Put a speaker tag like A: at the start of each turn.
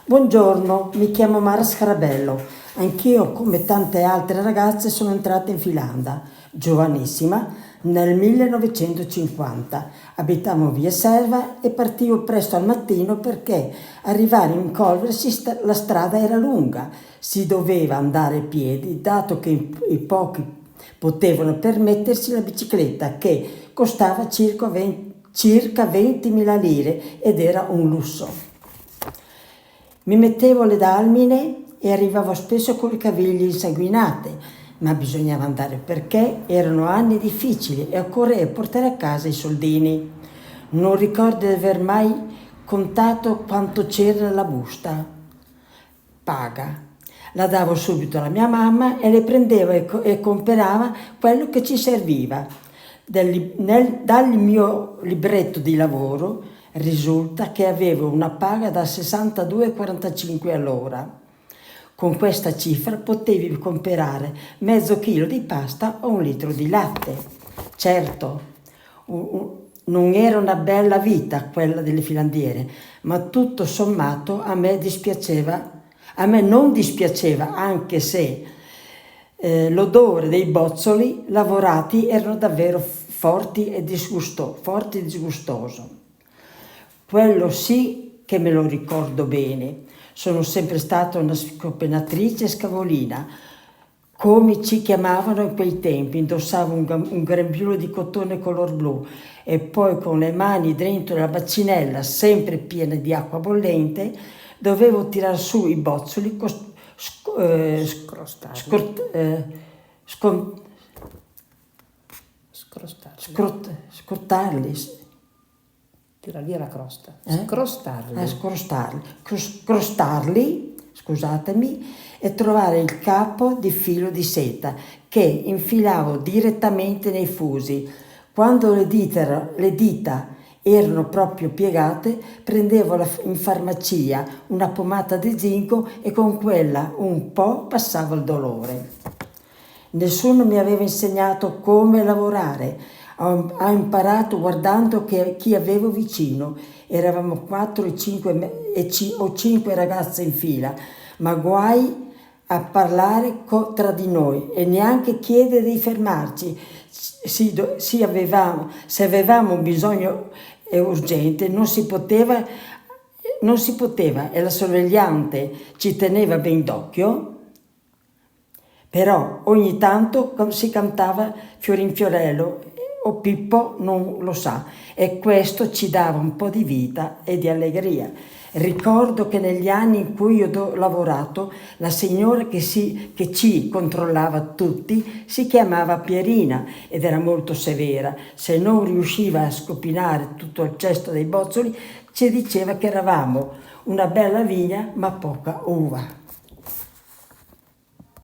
A: Buongiorno, mi chiamo Mara Scarabello. Anch'io, come tante altre ragazze, sono entrata in Finlandia, giovanissima, nel 1950. Abitavo via Selva e partivo presto al mattino perché arrivare in Colversi la strada era lunga. Si doveva andare a piedi, dato che i pochi potevano permettersi la bicicletta, che costava circa 20.000 lire ed era un lusso. Mi mettevo le dalmine e arrivavo spesso con le caviglie insanguinate, ma bisognava andare perché erano anni difficili e occorreva portare a casa i soldini. Non ricordo di aver mai contato quanto c'era nella busta paga. La davo subito alla mia mamma e le prendeva e comprava quello che ci serviva. Dal mio libretto di lavoro risulta che avevo una paga da 62,45 all'ora. Con questa cifra potevi comprare mezzo chilo di pasta o un litro di latte. Certo, non era una bella vita quella delle filandiere, ma tutto sommato a me non dispiaceva, anche se l'odore dei bozzoli lavorati erano davvero forti e disgustoso. Quello sì che me lo ricordo bene. Sono sempre stata una scopenatrice scavolina, come ci chiamavano in quei tempi. Indossavo un grembiule di cotone color blu e poi con le mani dentro la bacinella sempre piena di acqua bollente dovevo tirar su i bozzoli, scrostarli.
B: Tira via la crosta. Scrostarli.
A: Scrostarli, scusatemi, e trovare il capo di filo di seta che infilavo direttamente nei fusi. Quando le dita erano proprio piegate, prendevo in farmacia una pomata di zinco e con quella un po' passavo il dolore. Nessuno mi aveva insegnato come lavorare. Ho imparato guardando chi avevo vicino. Eravamo 4 o 5 ragazze in fila, ma guai a parlare tra di noi e neanche chiedere di fermarci. Se avevamo un bisogno urgente non si poteva e la sorvegliante ci teneva ben d'occhio. Però ogni tanto si cantava Fiorinfiorello o Pippo non lo sa, e questo ci dava un po' di vita e di allegria. Ricordo che negli anni in cui ho lavorato, la signora che ci controllava tutti si chiamava Pierina ed era molto severa. Se non riusciva a scopinare tutto il cesto dei bozzoli, ci diceva che eravamo una bella vigna ma poca uva.